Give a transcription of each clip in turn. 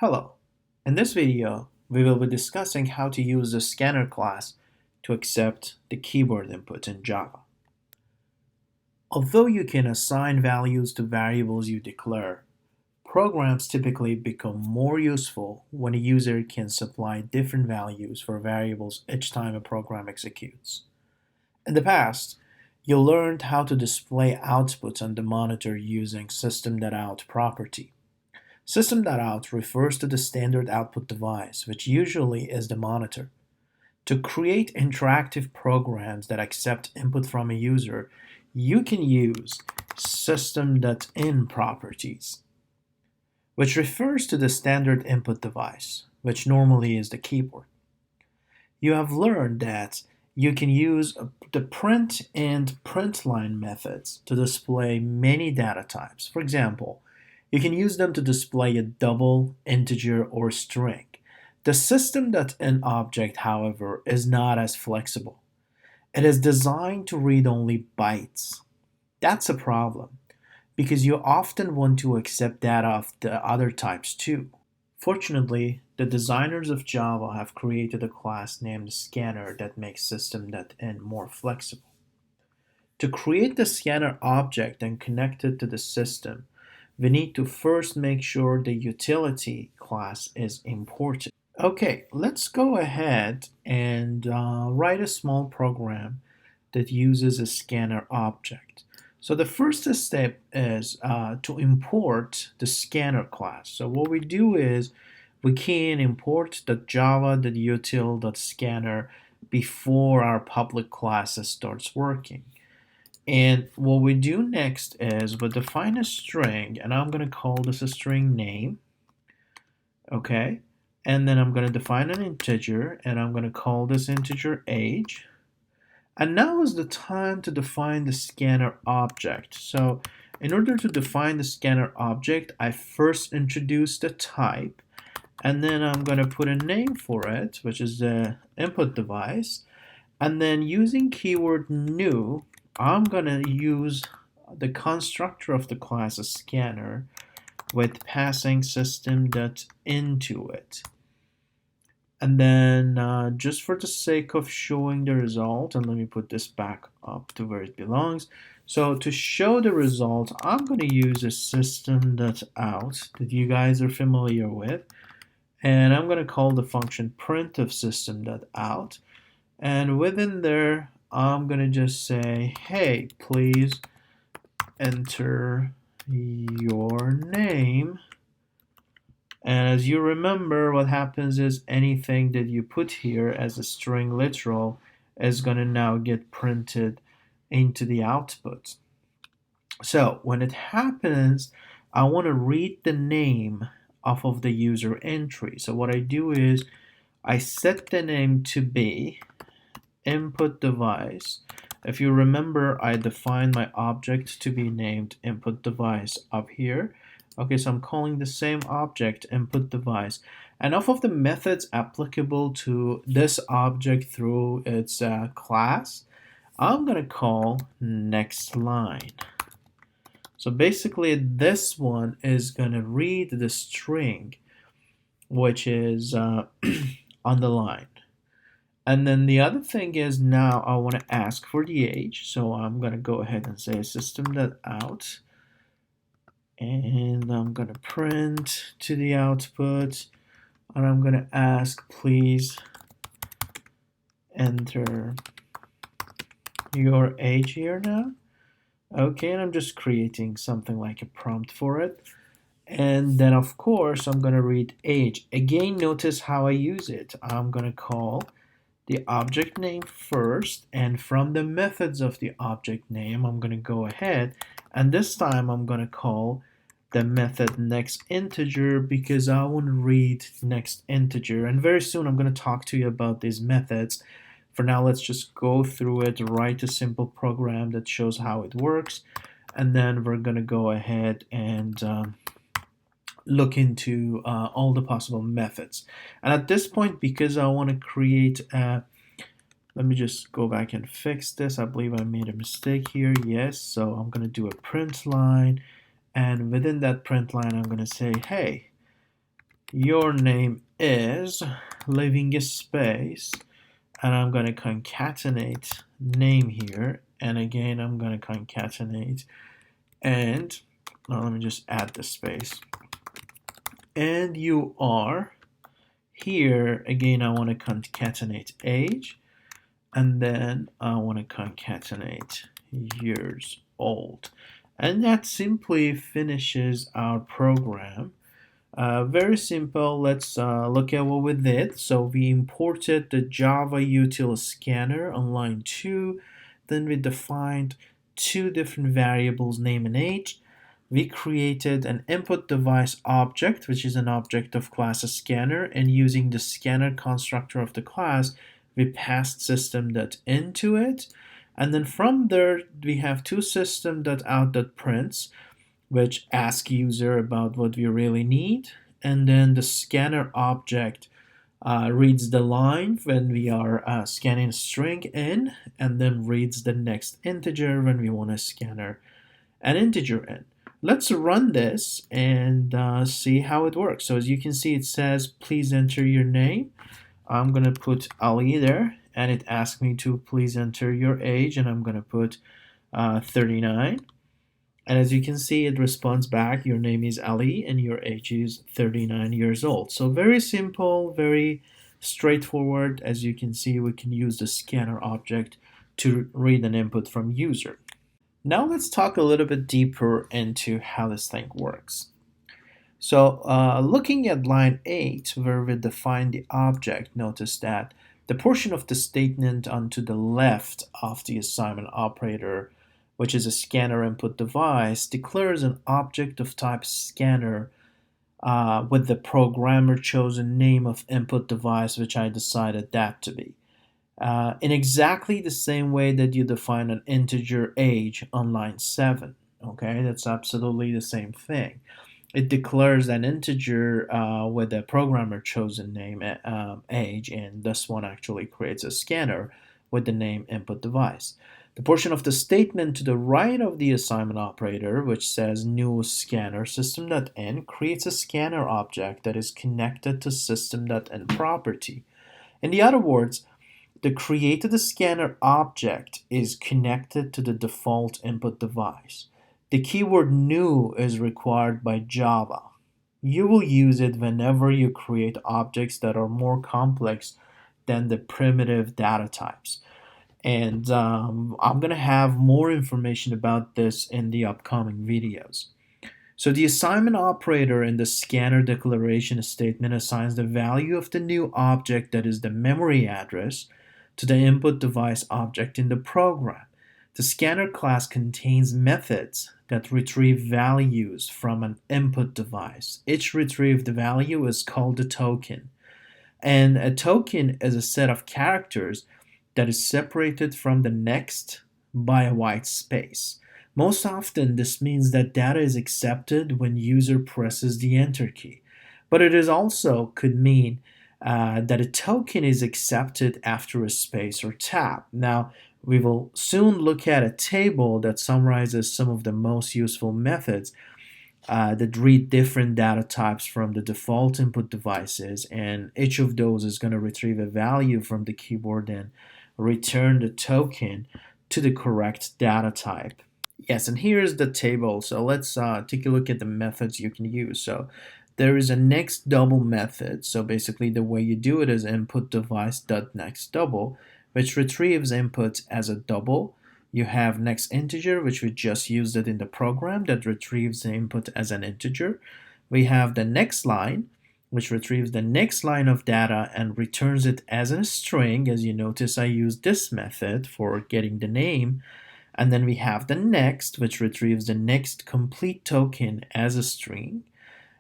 Hello. In this video, we will be discussing how to use the scanner class to accept the keyboard input in Java. Although you can assign values to variables you declare, programs typically become more useful when a user can supply different values for variables each time a program executes. In the past, you learned how to display outputs on the monitor using system.out property. System.out refers to the standard output device, which usually is the monitor. To create interactive programs that accept input from a user, you can use system.in properties, which refers to the standard input device, which normally is the keyboard. You have learned that you can use the print and println methods to display many data types. For example, you can use them to display a double, integer, or string. The system.in object, however, is not as flexible. It is designed to read only bytes. That's a problem, because you often want to accept data of the other types too. Fortunately, the designers of Java have created a class named Scanner that makes system.in more flexible. To create the scanner object and connect it to the system, we need to first make sure the utility class is imported. Okay, let's go ahead and write a small program that uses a scanner object. So the first step is to import the scanner class. So what we do is we can import the java.util.scanner before our public class starts working. And what we do next is we define a string, and I'm going to call this a string name. Okay, and then I'm going to define an integer, and I'm going to call this integer age. And now is the time to define the scanner object. So in order to define the scanner object, I first introduce the type, and then I'm going to put a name for it, which is the input device. And then using keyword new, I'm going to use the constructor of the class scanner with passing system.into it. And then just for the sake of showing the result, and let me put this back up to where it belongs. So to show the result, I'm going to use a system.out that you guys are familiar with. And I'm going to call the function print of system.out. And within there, I'm going to just say, hey, please enter your name. And as you remember, what happens is anything that you put here as a string literal is going to now get printed into the output. So when it happens, I want to read the name off of the user entry. So what I do is I set the name to be input device. If you remember, I defined my object to be named input device up here. Okay, so I'm calling the same object input device. And off of the methods applicable to this object through its class, I'm going to call next line. So basically, this one is going to read the string, which is on the line. And then the other thing is now I want to ask for the age. So I'm going to go ahead and say system.out. And I'm going to print to the output. And I'm going to ask, please enter your age here now. Okay, and I'm just creating something like a prompt for it. And then, of course, I'm going to read age. Again, notice how I use it. I'm going to call the object name first, and from the methods of the object name, I'm going to go ahead, and this time I'm going to call the method next integer because I want to read next integer. And very soon I'm going to talk to you about these methods. For now, let's just go through it, write a simple program that shows how it works, and then we're going to go ahead and look into all the possible methods. And at this point, because I want to create let me just go back and fix this. I believe I made a mistake here. Yes, so I'm going to do a print line, and within that print line I'm going to say, hey, your name is, leaving a space, and I'm going to concatenate name here, and again I'm going to concatenate, and now let me just add the space, and you are here. Again, I want to concatenate age, and then I want to concatenate years old, and that simply finishes our program. Very simple. Let's look at what we did. So we imported the Java util scanner on line 2. Then we defined two different variables, name and age. We created an input device object, which is an object of class scanner, and using the scanner constructor of the class, we passed system.in to it. And then from there, we have two system.out.prints, which ask user about what we really need. And then the scanner object reads the line when we are scanning a string in, and then reads the next integer when we want to scan an integer in. Let's run this and see how it works. So as you can see, it says, please enter your name. I'm going to put Ali there, and it asks me to please enter your age, and I'm going to put 39. And as you can see, it responds back, your name is Ali and your age is 39 years old. So very simple, very straightforward. As you can see, we can use the scanner object to read an input from user. Now let's talk a little bit deeper into how this thing works. So looking at line 8, where we define the object, notice that the portion of the statement onto the left of the assignment operator, which is a scanner input device, declares an object of type scanner with the programmer chosen name of input device, which I decided that to be. In exactly the same way that you define an integer age on line 7. Okay, that's absolutely the same thing. It declares an integer with a programmer chosen name age, and this one actually creates a scanner with the name input device. The portion of the statement to the right of the assignment operator, which says new scanner system.in, creates a scanner object that is connected to system.in property. In other words, the created scanner object is connected to the default input device. The keyword new is required by Java. You will use it whenever you create objects that are more complex than the primitive data types. And I'm going to have more information about this in the upcoming videos. So the assignment operator in the scanner declaration statement assigns the value of the new object, that is the memory address, to the input device object in the program. The scanner class contains methods that retrieve values from an input device. Each retrieved value is called a token. And a token is a set of characters that is separated from the next by a white space. Most often, this means that data is accepted when user presses the enter key. But it is also could mean that a token is accepted after a space or tab. Now, we will soon look at a table that summarizes some of the most useful methods that read different data types from the default input devices, and each of those is going to retrieve a value from the keyboard and return the token to the correct data type. Yes, and here's the table. So let's take a look at the methods you can use. So there is a next double method. So basically the way you do it is input device dot next double, which retrieves input as a double. You have next integer, which we just used it in the program, that retrieves the input as an integer. We have the next line, which retrieves the next line of data and returns it as a string. As you notice, I used this method for getting the name. And then we have the next, which retrieves the next complete token as a string.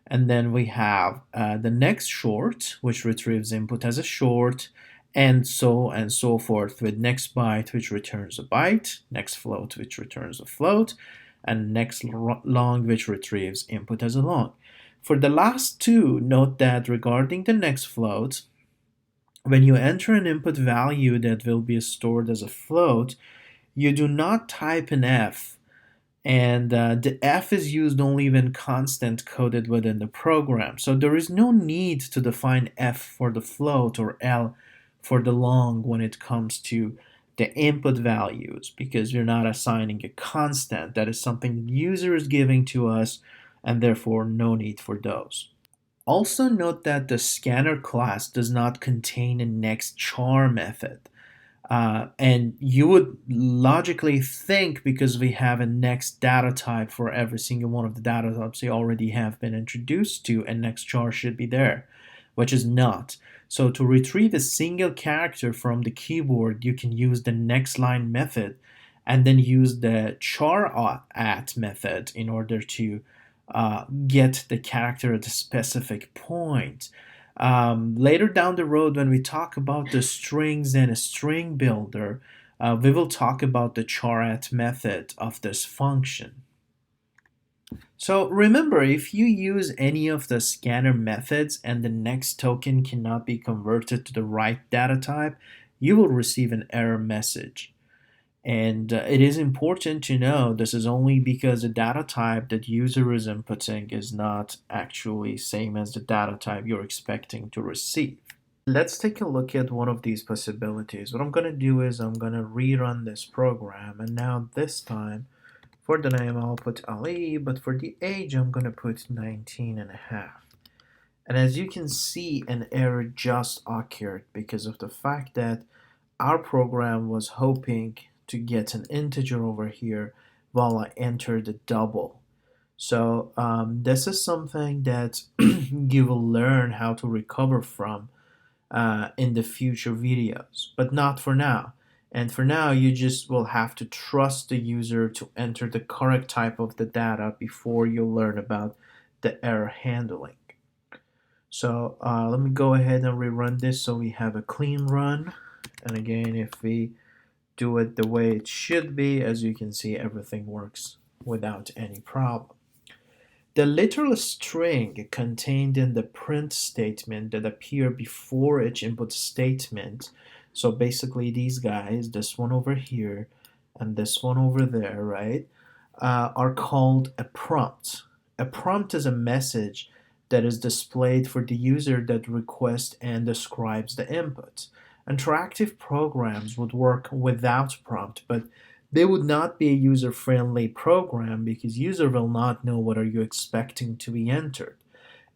And then we have the next short, which retrieves input as a short, and so forth, with next byte, which returns a byte, next float, which returns a float, and next long, which retrieves input as a long. For the last two, note that regarding the next float, when you enter an input value that will be stored as a float, you do not type an F And the F is used only when constant coded within the program. So there is no need to define F for the float or L for the long when it comes to the input values, because we're not assigning a constant. That is something the user is giving to us, and therefore no need for those. Also note that the scanner class does not contain a next char method. And you would logically think, because we have a next data type for every single one of the data types we already have been introduced to, and next char should be there, which is not. So to retrieve a single character from the keyboard, you can use the next line method and then use the char at method in order to get the character at a specific point. Later down the road, when we talk about the strings and a string builder, we will talk about the char@at method of this function. So remember, if you use any of the scanner methods and the next token cannot be converted to the right data type, you will receive an error message. And it is important to know this is only because the data type that user is inputting is not actually same as the data type you're expecting to receive. Let's take a look at one of these possibilities. What I'm going to do is I'm going to rerun this program, and now this time for the name I'll put Ali, but for the age I'm going to put 19 and a half. And as you can see, an error just occurred because of the fact that our program was hoping to get an integer over here while I enter the double. So this is something that you will learn how to recover from in the future videos, but not for now. And for now, you just will have to trust the user to enter the correct type of the data before you learn about the error handling. So let me go ahead and rerun this so we have a clean run. And again, if we do it the way it should be, as you can see, everything works without any problem. The literal string contained in the print statement that appear before each input statement, so basically these guys, this one over here and this one over there, right, are called a prompt. A prompt is a message that is displayed for the user that requests and describes the input. Interactive programs would work without prompt, but they would not be a user-friendly program because user will not know what are you expecting to be entered.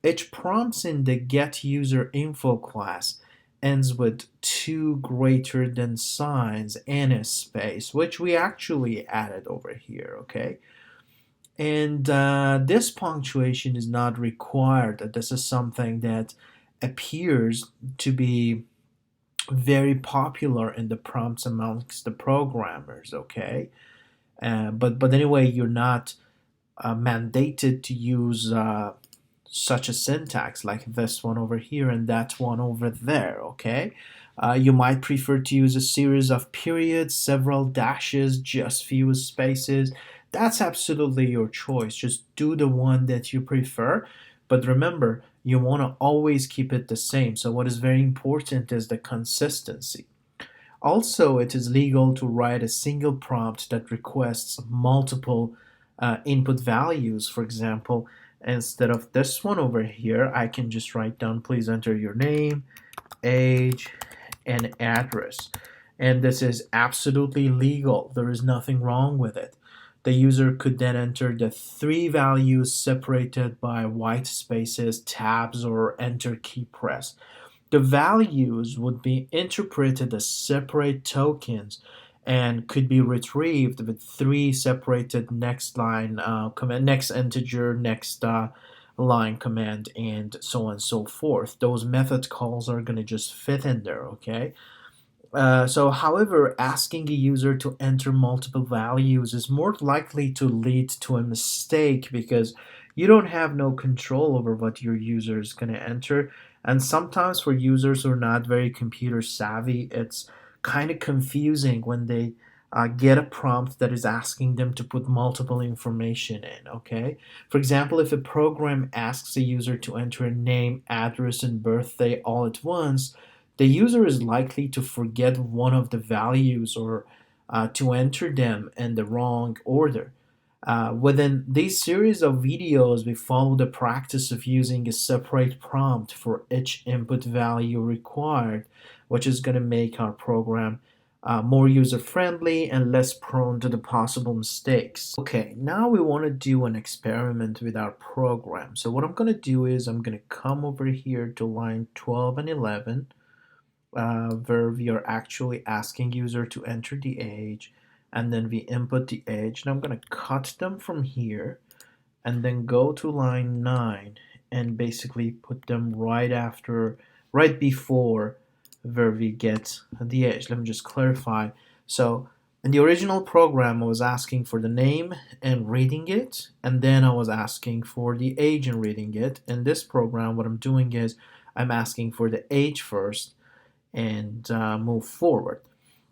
Each prompts in the getUserInfo class ends with two greater than signs and a space, which we actually added over here, okay? And this punctuation is not required. This is something that appears to be very popular in the prompts amongst the programmers, okay? But anyway, you're not mandated to use such a syntax like this one over here and that one over there, okay? You might prefer to use a series of periods, several dashes, just few spaces. That's absolutely your choice. Just do the one that you prefer. But remember, you want to always keep it the same. So what is very important is the consistency. Also, it is legal to write a single prompt that requests multiple input values. For example, instead of this one over here, I can just write down, please enter your name, age, and address. And this is absolutely legal. There is nothing wrong with it. The user could then enter the three values separated by white spaces, tabs, or enter key press. The values would be interpreted as separate tokens and could be retrieved with three separated next line command, next integer, next line command, and so on and so forth. Those method calls are going to just fit in there, okay? However, asking a user to enter multiple values is more likely to lead to a mistake because you don't have no control over what your user is going to enter. And sometimes for users who are not very computer savvy, it's kind of confusing when they get a prompt that is asking them to put multiple information in, okay? For example, if a program asks a user to enter a name, address, and birthday all at once, the user is likely to forget one of the values or to enter them in the wrong order. Within these series of videos, we follow the practice of using a separate prompt for each input value required, which is going to make our program more user-friendly and less prone to the possible mistakes. Okay, now we want to do an experiment with our program. So what I'm going to do is I'm going to come over here to line 12 and 11, where we are actually asking user to enter the age, and then we input the age. And I'm going to cut them from here and then go to line 9 and basically put them right before where we get the age. Let me just clarify. So in the original program, I was asking for the name and reading it, and then I was asking for the age and reading it. In this program, what I'm doing is I'm asking for the age first and move forward.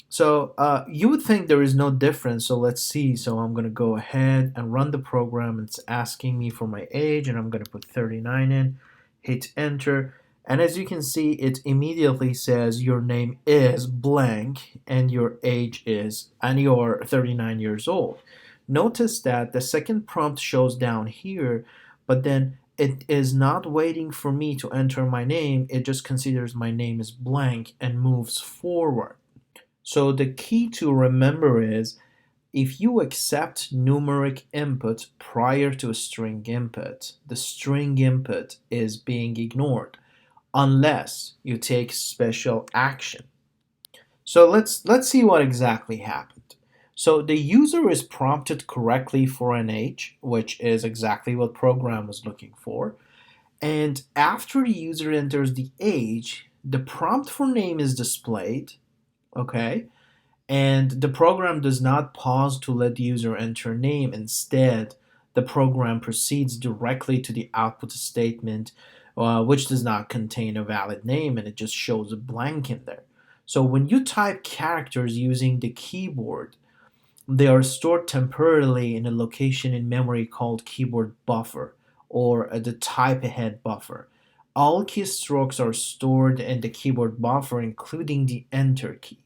So you would think there is no difference. So let's see. So I'm going to go ahead and run the program. It's asking me for my age, and I'm going to put 39 in, hit enter. And as you can see, it immediately says your name is blank and your age is, and you're 39 years old. Notice that the second prompt shows down here, but then it is not waiting for me to enter my name. It just considers my name is blank and moves forward. So the key to remember is if you accept numeric input prior to a string input, the string input is being ignored unless you take special action. So let's see what exactly happened. So the user is prompted correctly for an age, which is exactly what program was looking for. And after the user enters the age, the prompt for name is displayed, okay? And the program does not pause to let the user enter name. Instead, the program proceeds directly to the output statement, which does not contain a valid name, and it just shows a blank in there. So when you type characters using the keyboard, they are stored temporarily in a location in memory called keyboard buffer, or the type ahead buffer. All keystrokes are stored in the keyboard buffer, including the enter key.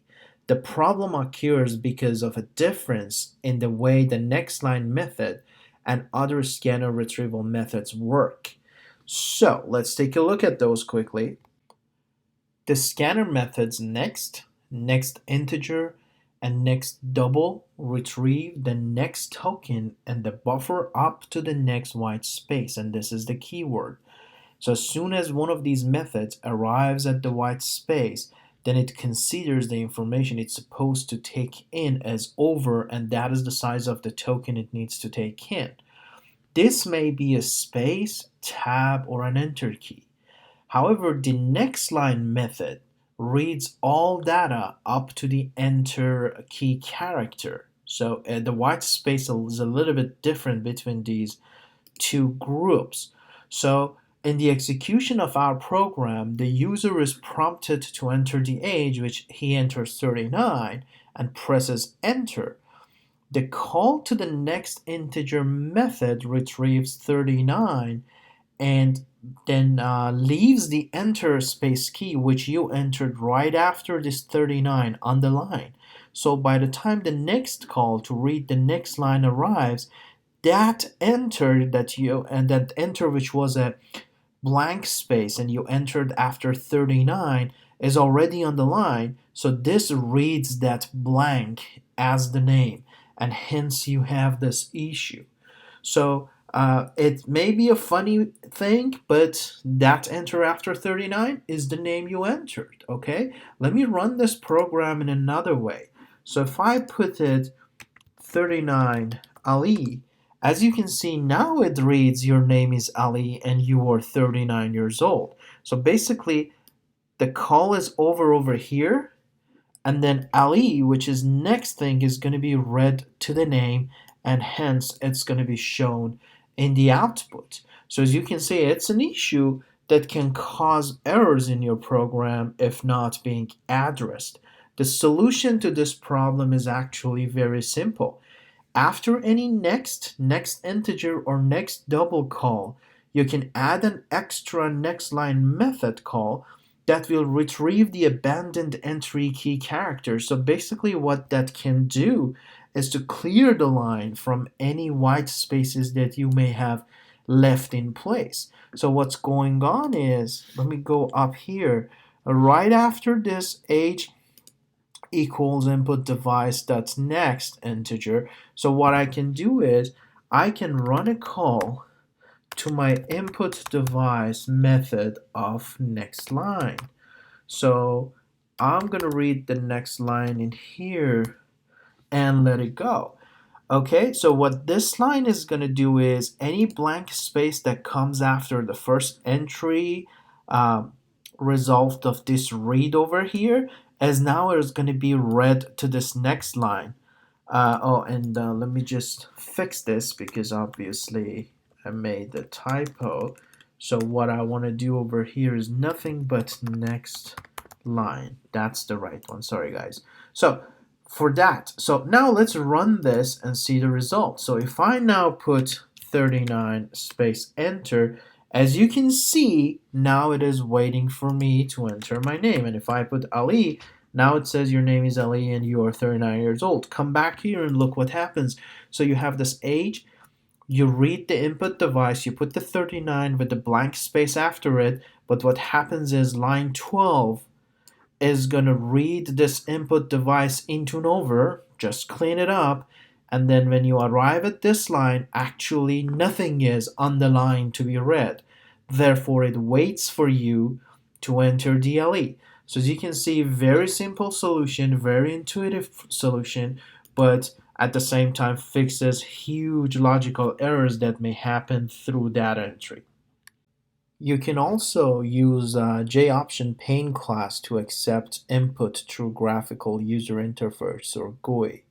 The problem occurs because of a difference in the way the next line method and other scanner retrieval methods work. So let's take a look at those quickly. The scanner methods next, next integer, and next double retrieve the next token and the buffer up to the next white space, and this is the keyword. So as soon as one of these methods arrives at the white space, then it considers the information it's supposed to take in as over, and that is the size of the token it needs to take in. This may be a space, tab, or an enter key. However, the next line method reads all data up to the enter key character. So the white space is a little bit different between these two groups. So in the execution of our program, the user is prompted to enter the age, which he enters 39 and presses enter. The call to the next integer method retrieves 39 and then leaves the enter space key, which you entered right after this 39 on the line. So by the time the next call to read the next line arrives, that enter which was a blank space and you entered after 39 is already on the line, so this reads that blank as the name, and hence you have this issue. So it may be a funny thing, but that enter after 39 is the name you entered, okay? Let me run this program in another way. So if I put it 39 Ali, as you can see now it reads your name is Ali and you are 39 years old. So basically the call is over here, and then Ali, which is next thing, is going to be read to the name, and hence it's going to be shown in the output. So as you can see, it's an issue that can cause errors in your program if not being addressed. The solution to this problem is actually very simple. After any next integer, or next double call, you can add an extra next line method call that will retrieve the abandoned entry key character. So basically what that can do is to clear the line from any white spaces that you may have left in place. So what's going on is, let me go up here, right after this age equals input device that's next integer. So what I can do is I can run a call to my input device method of next line. So I'm gonna read the next line in here and let it go. Okay, so what this line is going to do is any blank space that comes after the first entry uh, result of this read over here, as now is going to be read to this next line. Let me just fix this because obviously I made a typo. So what I want to do over here is nothing but next line. That's the right one. Sorry, guys. So for that, so now let's run this and see the result. So if I now put 39 space enter, as you can see, now it is waiting for me to enter my name. And if I put Ali, now it says your name is Ali and you are 39 years old. Come back here and look what happens. So you have this age, you read the input device, you put the 39 with the blank space after it, but what happens is line 12 is going to read this input device into and over, just clean it up, and then when you arrive at this line, actually nothing is on the line to be read. Therefore, it waits for you to enter DLE. So as you can see, very simple solution, very intuitive solution, but at the same time fixes huge logical errors that may happen through data entry. You can also use JOption pane class to accept input through graphical user interface or GUI.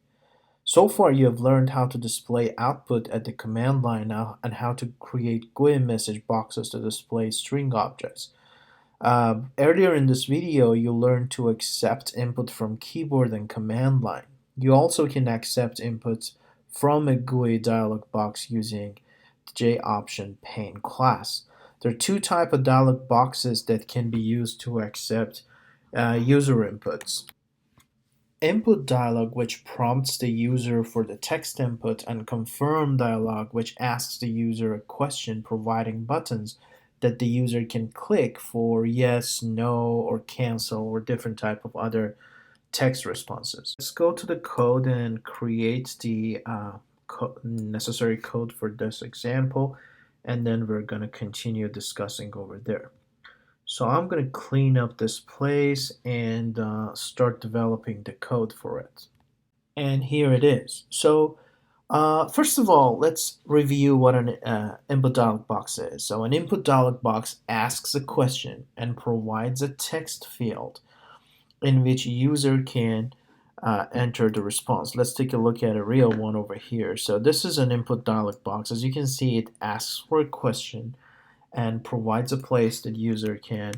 So far you have learned how to display output at the command line now and how to create GUI message boxes to display string objects. Earlier in this video you learned to accept input from keyboard and command line. You also can accept inputs from a GUI dialog box using the JOption pane class. There are two types of dialog boxes that can be used to accept user inputs. Input dialog, which prompts the user for the text input, and confirm dialog, which asks the user a question, providing buttons that the user can click for yes, no, or cancel, or different type of other text responses. Let's go to the code and create the necessary code for this example, and then we're going to continue discussing over there. So I'm going to clean up this place and start developing the code for it. And here it is. So first of all, let's review what an input dialog box is. So an input dialog box asks a question and provides a text field in which user can enter the response. Let's take a look at a real one over here. So this is an input dialog box. As you can see, it asks for a question and provides a place that user can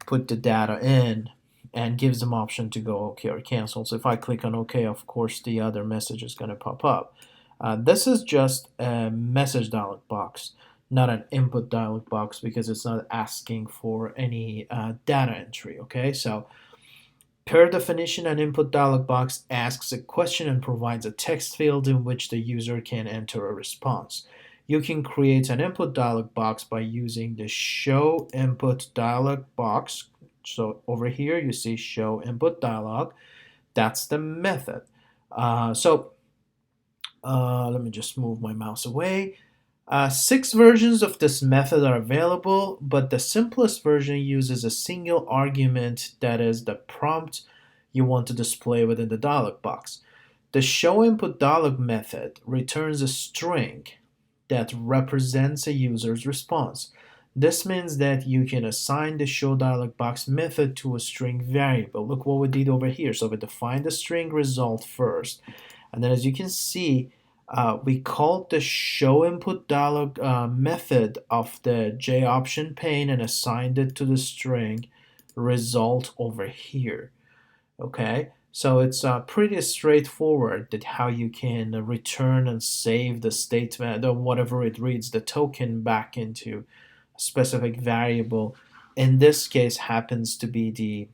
put the data in and gives them option to go OK or cancel. So if I click on OK, of course, the other message is going to pop up. This is just a message dialog box, not an input dialog box, because it's not asking for any data entry. Okay, so per definition, an input dialog box asks a question and provides a text field in which the user can enter a response. You can create an input dialog box by using the show input dialog box. So over here you see show input dialog. That's the method. Let me just move my mouse away. 6 versions of this method are available, but the simplest version uses a single argument, that is the prompt you want to display within the dialog box. The show input dialog method returns a string that represents a user's response. This means that you can assign the show dialog box method to a string variable. Look what we did over here. So we defined the string result first, and then as you can see, we called the show input dialog method of the JOption pane and assigned it to the string result over here. Okay, so it's pretty straightforward that how you can return and save the statement or whatever it reads, the token, back into a specific variable. In this case happens to be the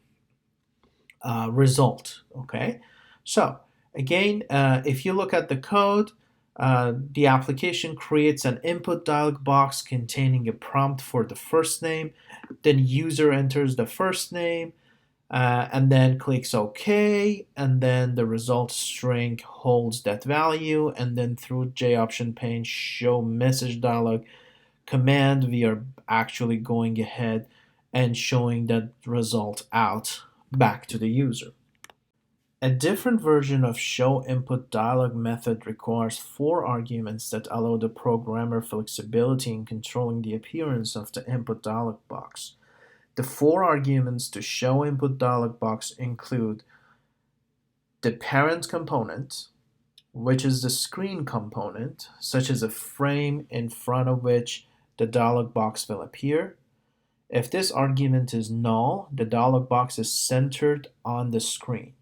result. Okay, so Again, if you look at the code, the application creates an input dialog box containing a prompt for the first name. Then user enters the first name and then clicks OK, and then the result string holds that value, and then through JOption pane show message dialog command, we are actually going ahead and showing that result out back to the user. A different version of show input dialog method requires 4 arguments that allow the programmer flexibility in controlling the appearance of the input dialog box. The 4 arguments to show input dialog box include the parent component, which is the screen component, such as a frame in front of which the dialog box will appear. If this argument is null, the dialog box is centered on the screen.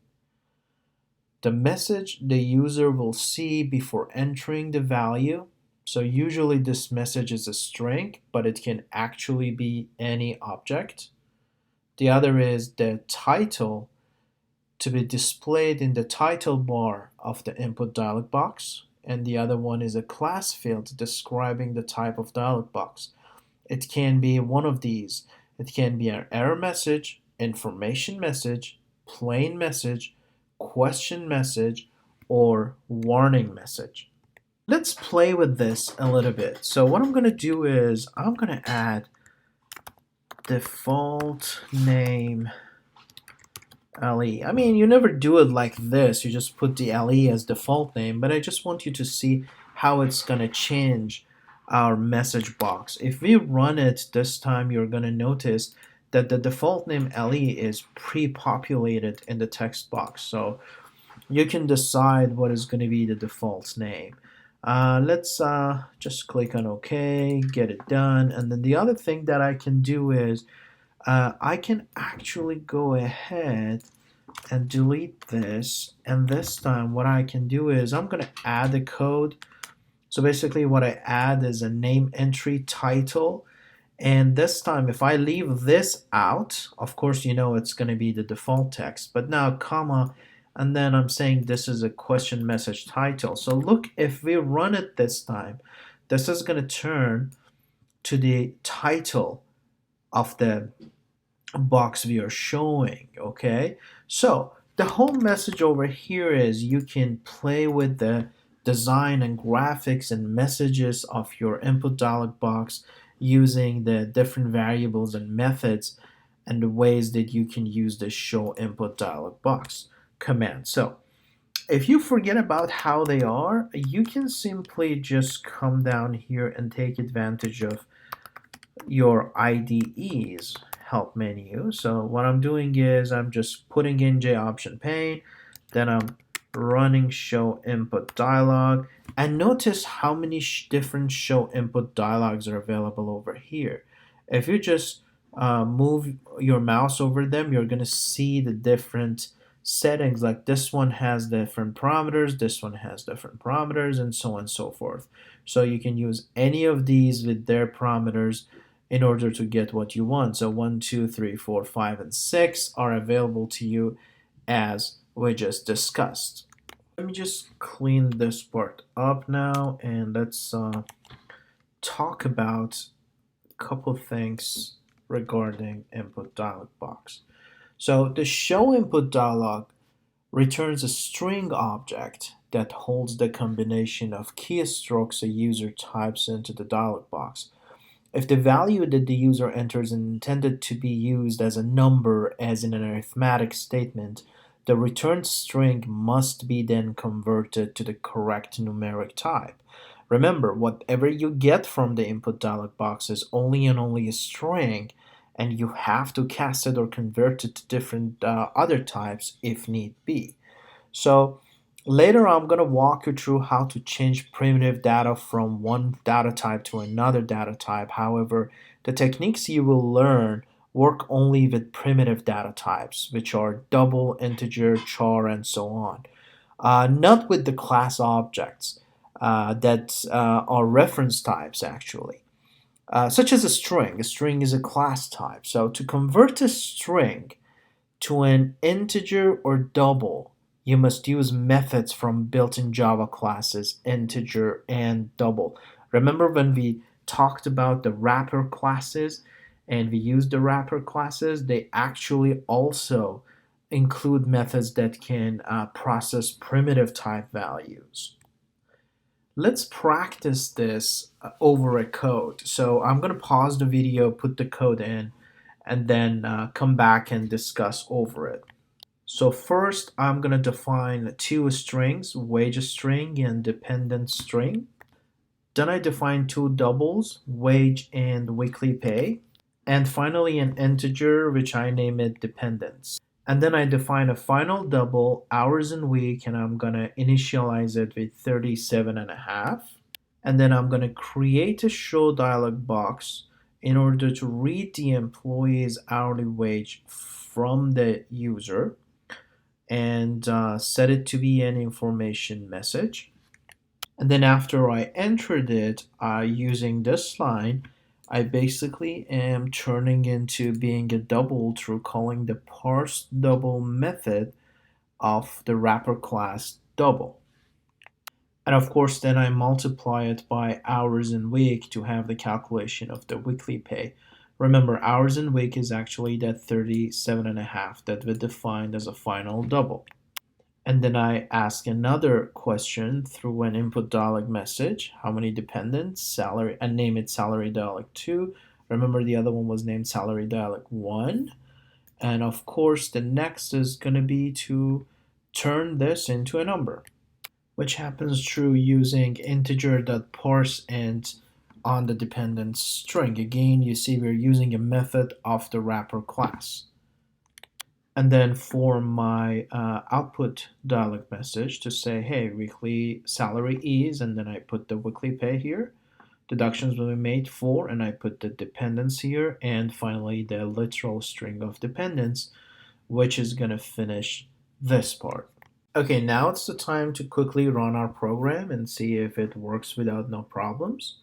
The message the user will see before entering the value. So usually this message is a string, but it can actually be any object. The other is the title to be displayed in the title bar of the input dialog box. And the other one is a class field describing the type of dialog box. It can be one of these. It can be an error message, information message, plain message, question message, or warning message. Let's play with this a little bit. So what I'm going to do is I'm going to add default name LE. I mean, you never do it like this. You just put the LE as default name, but I just want you to see how it's going to change our message box. If we run it this time, you're going to notice that the default name LE is pre-populated in the text box. So you can decide what is going to be the default name. Let's just click on OK, get it done. And then the other thing that I can do is I can actually go ahead and delete this. And this time what I can do is I'm going to add the code. So basically what I add is a name entry title. And this time if I leave this out, of course you know it's going to be the default text. But now comma, and then I'm saying this is a question message title. So look, if we run it this time, this is going to turn to the title of the box we are showing. Okay, so the whole message over here is you can play with the design and graphics and messages of your input dialog box using the different variables and methods and the ways that you can use the show input dialog box command. So if you forget about how they are, you can simply just come down here and take advantage of your IDE's help menu. So what I'm doing is I'm just putting in JOption pane, then I'm running show input dialog, and notice how many different show input dialogs are available over here. If you just move your mouse over them, you're going to see the different settings. Like this one has different parameters, this one has different parameters, and so on and so forth. So you can use any of these with their parameters in order to get what you want. So 1, 2, 3, 4, 5, and 6 are available to you as we just discussed. Let me just clean this part up now, and let's talk about a couple things regarding input dialog box. So the show input dialog returns a string object that holds the combination of keystrokes a user types into the dialog box. If the value that the user enters is intended to be used as a number, as in an arithmetic statement, the returned string must be then converted to the correct numeric type. Remember, whatever you get from the input dialog box is only and only a string, and you have to cast it or convert it to different other types if need be. So later I'm going to walk you through how to change primitive data from one data type to another data type. However, the techniques you will learn work only with primitive data types, which are double, integer, char, and so on. Not with the class objects that are reference types actually. Such as a string. A string is a class type. So to convert a string to an integer or double, You must use methods from built-in Java classes, integer and double. Remember when we talked about the wrapper classes and we used the wrapper classes, they actually also include methods that can process primitive type values. Let's practice this over a code. So I'm going to pause the video, put the code in, and then come back and discuss over it. So first, I'm going to define two strings, wage string and dependent string. Then I define two doubles, wage and weekly pay. And finally, an integer, which I name it dependence. And then I define a final double, hours in week, and I'm going to initialize it with 37 and a half. And then I'm going to create a show dialog box in order to read the employee's hourly wage from the user and set it to be an information message. And then after I entered it using this line, I basically am turning into being a double through calling the parse double method of the wrapper class double. And of course, then I multiply it by hours in week to have the calculation of the weekly pay. Remember, hours in week is actually that 37 and a half that we defined as a final double. And then I ask another question through an input dialog message. How many dependents? Salary, and name it salary dialog 2. Remember the other one was named salary dialog 1. And of course, the next is going to be to turn this into a number, which happens through using integer.parseInt on the dependent string. Again, you see we're using a method of the wrapper class. And then for my output dialog message to say, hey, weekly salary is, and then I put the weekly pay here. Deductions will be made for, and I put the dependents here, and finally the literal string of dependents, which is going to finish this part. Okay, now it's the time to quickly run our program and see if it works without no problems.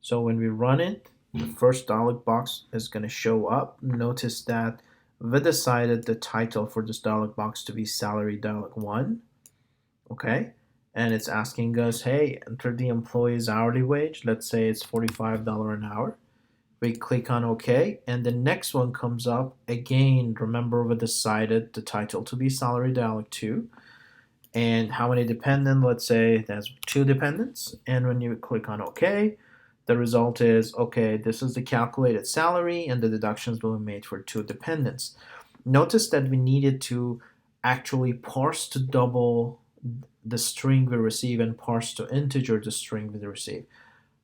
So when we run it, the first dialog box is going to show up. Notice that we decided the title for this dialog box to be salary dialog 1. Okay, and it's asking us, hey, enter the employee's hourly wage. Let's say it's $45 an hour. We click on OK, and the next one comes up. Again, remember we decided the title to be salary dialog 2. And how many dependent? Let's say that's 2 dependents. And when you click on OK, the result is, okay, this is the calculated salary and the deductions will be made for 2 dependents. Notice that we needed to actually parse to double the string we receive and parse to integer the string we receive.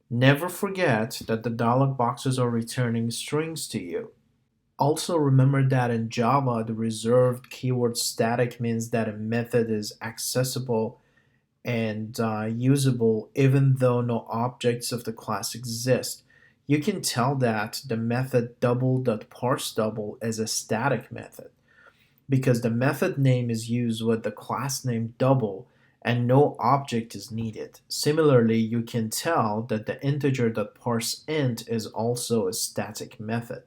Never forget that the dialog boxes are returning strings to you. Also remember that in Java, the reserved keyword static means that a method is accessible and usable even though no objects of the class exist. You can tell that the method double.parseDouble is a static method because the method name is used with the class name double and no object is needed. Similarly, you can tell that the integer.parseInt is also a static method.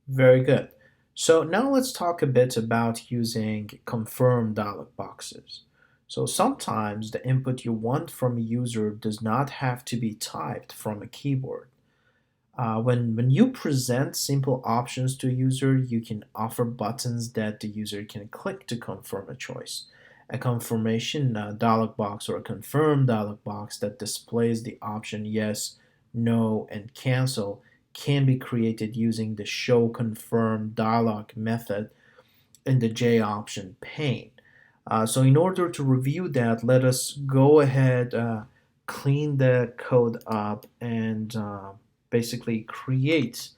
Very good. So now let's talk a bit about using confirm dialog boxes. So sometimes the input you want from a user does not have to be typed from a keyboard. When you present simple options to a user, you can offer buttons that the user can click to confirm a choice. A confirmation dialog box or a confirm dialog box that displays the option yes, no, and cancel can be created using the show confirm dialog method in the J option pane. So in order to review that, let us go ahead, clean the code up, and basically create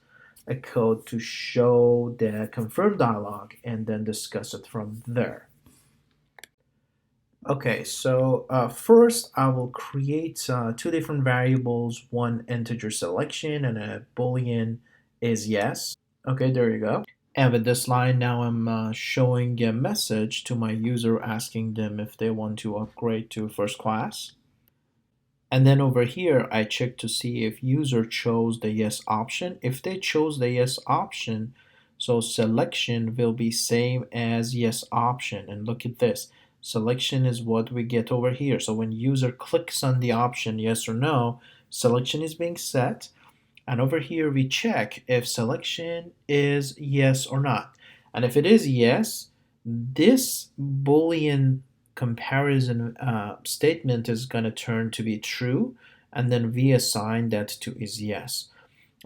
a code to show the confirm dialog and then discuss it from there. Okay, so first I will create 2 different variables, one integer selection and a boolean is yes. Okay, there you go. And with this line, now I'm showing a message to my user asking them if they want to upgrade to first class. And then over here, I check to see if user chose the yes option. If they chose the yes option, So selection will be same as yes option. And look at this. Selection is what we get over here. So when user clicks on the option yes or no, selection is being set. And over here we check if selection is yes or not. And if it is yes, this Boolean comparison statement is going to turn to be true, and then we assign that to is yes.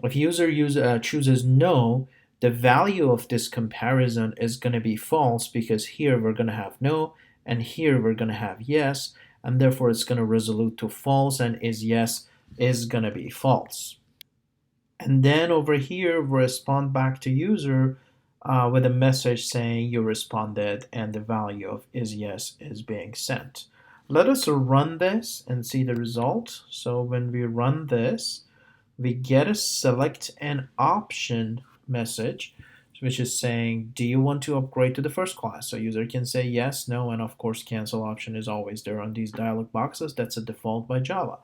If user chooses no, the value of this comparison is going to be false because here we're going to have no, and here we're going to have yes, and therefore it's going to resolve to false, and is yes is going to be false. And then over here, we respond back to user with a message saying you responded and the value of is yes is being sent. Let us run this and see the result. So when we run this, we get a select an option message, which is saying, do you want to upgrade to the first class? So user can say yes, no, and of course cancel option is always there on these dialog boxes. That's a default by Java.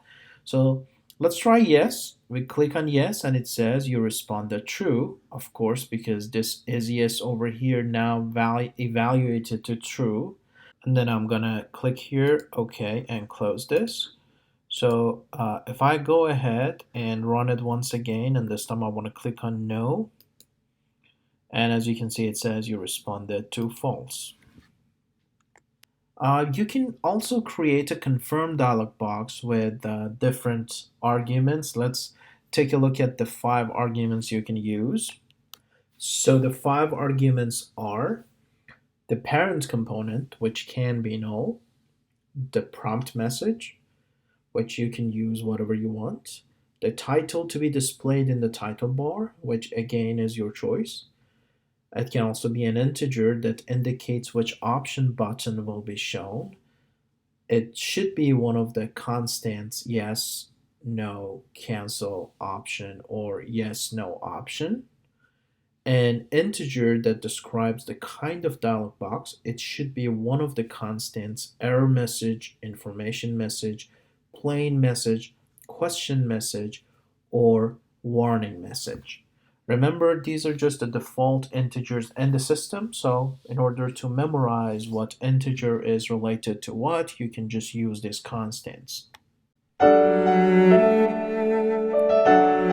So let's try yes. We click on yes and it says you responded true, of course, because this is yes over here now evaluated to true. And then I'm gonna click here, okay, and close this. So if I go ahead and run it once again, and this time I want to click on no, and as you can see it says you responded to false. You can also create a confirm dialog box with different arguments. Let's take a look at the 5 arguments you can use. So the 5 arguments are the parent component, which can be null, the prompt message, which you can use whatever you want, the title to be displayed in the title bar, which again is your choice. It can also be an integer that indicates which option button will be shown. It should be one of the constants, yes, no, cancel option, or yes, no option. An integer that describes the kind of dialog box, it should be one of the constants, error message, information message, plain message, question message, or warning message. Remember, these are just the default integers in the system, so in order to memorize what integer is related to what, you can just use these constants.